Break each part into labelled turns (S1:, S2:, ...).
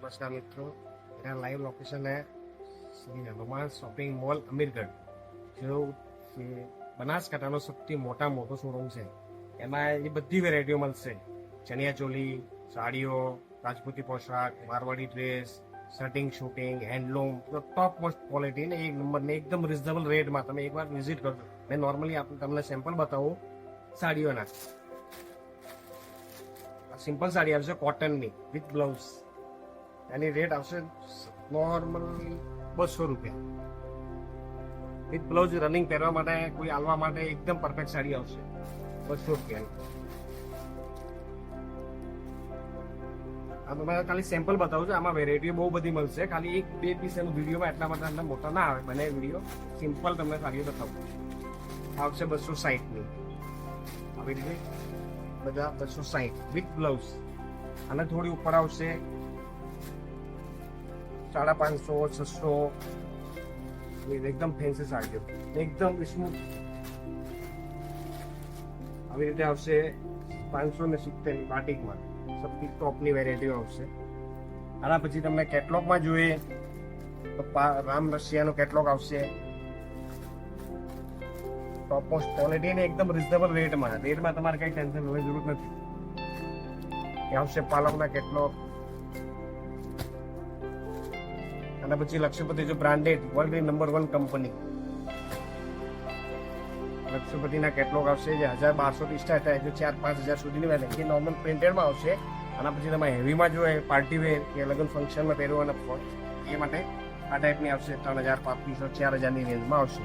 S1: नमस्कार मित्रों, मेरा लाइव लोकेशन है श्री हनुमान शॉपिंग मॉल अमीरगढ़, जो બનાસકાંઠાનો સૌથી મોટો શોરૂમ છે. એમાં એ બધી વેરાયટીઓ મળશે. ચણિયા ચોલી, સાડીઓ, રાજપૂતી પોશાક, Marwari dress, shirting suiting, handloom, top most quality ને એક નંબર ને એકદમ રિઝનેબલ રેટમાં. તમે એકવાર વિઝિટ કરજો. મેં નોર્મલી તમને સેમ્પલ બતાવું સાડીઓના. સિમ્પલ સાડી આવશે કોટનની વિથ બ્લાઉઝ. એની રેટ આવશે નોર્મલી 200 રૂપિયા. વિથ બ્લાઉઝ રનિંગ પહેરવા માટે, કોઈ આલવા માટે એકદમ પરફેક્ટ સાડી આવશે 200 રૂપિયાની. આ તમારે ખાલી સેમ્પલ બતાવું છું. આમાં વેરાયટીઓ બહુ બધી મળશે. ખાલી એક બે પીસ એનું વિડીયોમાં એટલા માટે તમને મોટા ના આવે બને વિડીયો. સિમ્પલ તમને સાડીઓ બતાવું. આવશે 260ની. આવી રીતે બધા 260 વિથ બ્લાઉઝ. અને થોડી ઉપર આવશે 550, 600. એકદમ ફેન્સી સાડીઓ, એકદમ સ્મૂથ. આવી રીતે આવશે 570 બાટિકમાં. સૌથી ટોપની વેરાયટીઓ આવશે. આના પછી તમને કેટલોગમાં જોઈએ તો રામ રશિયાનો કેટલોગ આવશે. ટોપ મોસ્ટ ક્વોલિટી ને એકદમ રિઝનેબલ રેટમાં તમારે કઈ ટેન્શન લેવાની જરૂર નથી. એ આવશે પાલવના કેટલોગ. અને પછી લક્ષ્યપતિ જો બ્રાન્ડેડ વર્લ્ડ નંબર 1 કંપની લક્ષ્યપતિના કેટલોગ આવશે, જે 1200 થી સ્ટાર્ટ થાય, જો 4-5 હજાર સુધીની વેરાયટી નોર્મલ પ્રિન્ટેડમાં આવશે. આના પછી તમે હેવીમાં જોઈએ પાર્ટી વેર કે લગ્ન ફંક્શનમાં પહેરવાના એ માટે આ ટાઈપની આવશે. 3000, 3500, 4000ની રેન્જમાં આવશે.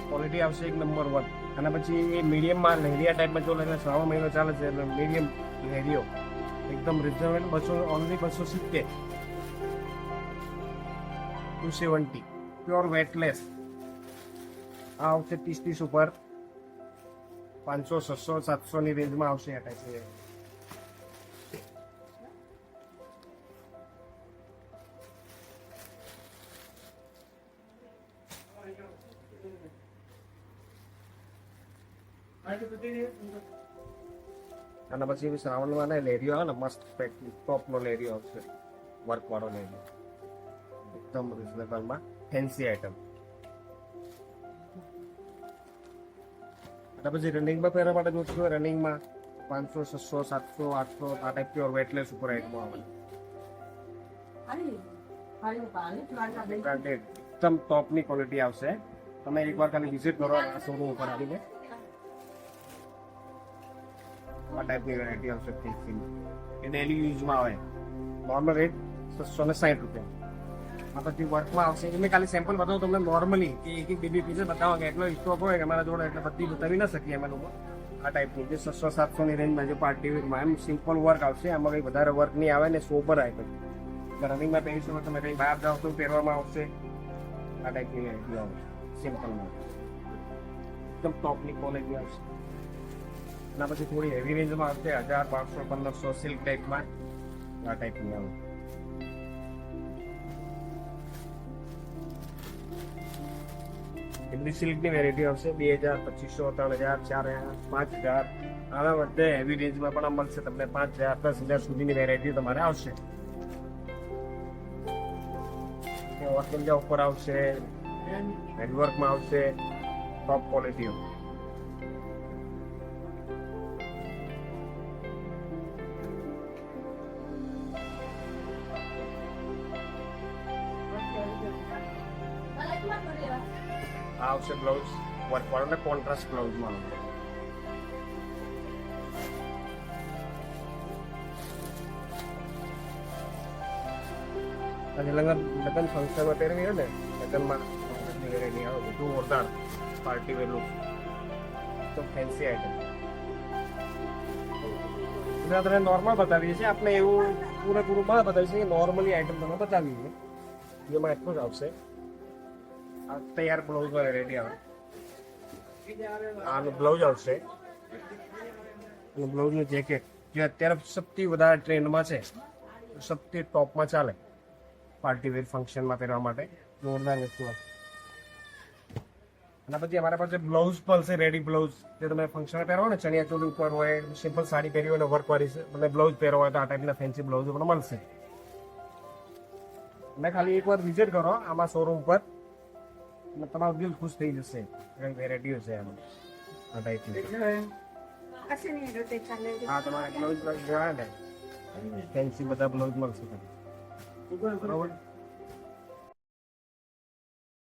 S1: ક્વોલિટી આવશે એક નંબર 1. અને પછી એ મીડિયમમાં લહેરિયા ટાઈપમાં જો લઈને શ્રાવણ મહિનો ચાલે છે એટલે મીડિયમ લહેરિયો એકદમ રિઝનેબલ. Only 270, 270 pure weightless. આ આવશે 30 ઉપર 500, 600, 700ની રેન્જમાં આવશે. આ ટાઈપ છે. અને પછી શ્રાવણમાં લેરિયો આવે ને મસ્ત ટોપનો લેરિયો આવશે, વર્ક વાળો લેરિયો, એકદમ રિઝનેબલમાં ફેન્સી આઈટમ. અને પછી રનિંગમાં પહેરવા માટે જોઈશું, રનિંગમાં 500, 600, 700, 800 આ ટાઈપ પ્યોર વેટલેસ ઉપર આઈટમો આવે. એકદમ ટોપની ક્વોલિટી આવશે. તમે એકવાર ખાલી વિઝિટ કરો આ શોરૂમ ઉપર આવીને. આ ટાઈપની વેરાયટી આવશે. એ ડેલી યુઝમાં આવે. નોર્મલ રેટ 660 રૂપિયા. આ પછી વર્કમાં આવશે. એ મેં ખાલી સેમ્પલ બતાવું તમને નોર્મલી, કે એક બે પીસ બતાવો કે એટલો સ્ટોક હોય કે અમારા જોડે એટલે બધી બતાવી ના શકીએ અમે લોકો. આ ટાઈપની જે 600-700ની રેન્જમાં જે પાર્ટી વેરમાં એમ સિમ્પલ વર્ક આવશે. આમાં કંઈ વધારે વર્ક નહીં આવે ને સોબર આઈટમ. રનિંગમાં પહેરીશું તમે કંઈ બહાર જાઓ તો પહેરવામાં આવશે. આ ટાઈપની વેરાયટી આવશે સિમ્પલમાં. એકદમ ટોપની ક્વોલિટી આવશે. એના પછી થોડી હેવી રેન્જમાં આવશે 1000, 1200, 1500 સિલ્ક ટાઈપમાં. આ ટાઈપની આવે. એમની સિલ્કની વેરાયટી આવશે 2000, 2500, 3000, 4000, 5000. આના બધે હેવી રેન્જમાં પણ મળશે તમને. 5000, 10,000 સુધીની વેરાયટી તમારે આવશે. ઓર્ગેન્જા ઉપર આવશે, હેન્ડવર્કમાં આવશે, ટોપ ક્વોલિટીઓ. આ આવશે બ્લાઉઝ વર્ક વાળો ને કોન્ટ્રાસ્ટ બ્લાઉઝમાં આવશે. અને લગ્ન ફંક્શનમાં પહેરવી હોય ને, લગ્નમાં વેરાયટી આવે બધું જોરદાર પાર્ટી વેર લુક, તો ફેન્સી આઈટમ. તમને નોર્મલ બતાવીએ છીએ આપણે, એવું પૂરેપૂરું માં બતાવીએ છીએ. નોર્મલી આઈટમ તમે બતાવીએ છીએ, જેમાં એટલું જ આવશે. આ તૈયાર બ્લાઉઝ વેરાયટી આવે. આનું બ્લાઉઝ આવશે અને બ્લાઉઝનું જેકેટ, જે અત્યારે સૌથી વધારે ટ્રેન્ડમાં છે, સૌથી ટોપમાં ચાલે પાર્ટી વેર ફંક્શનમાં પહેરવા માટે. જોરદાર વસ્તુ આવશે. અને પછી અમારા પાસે બ્લાઉઝ પણ છે, રેડી બ્લાઉઝ જે તમે ફંક્શન પહેરો ને ચણિયા ચોલી ઉપર હોય, સિમ્પલ સાડી પહેરી હોય ને વર્ક વાળી એટલે બ્લાઉઝ પહેરો હોય તો આ ટાઈપના ફેન્સી બ્લાઉઝ પણ મળશે. તમે ખાલી એકવાર વિઝિટ કરો આમાં શોરૂમ પર એટલે તમારું દિલ ખુશ થઈ જશે. કઈ વેરાયટીઓ છે એમાં આ ટાઈપની. હા, તમારે બ્લાઉઝ જોયા ને ફેન્સી બધા બ્લાઉઝ મળશે બરોબર.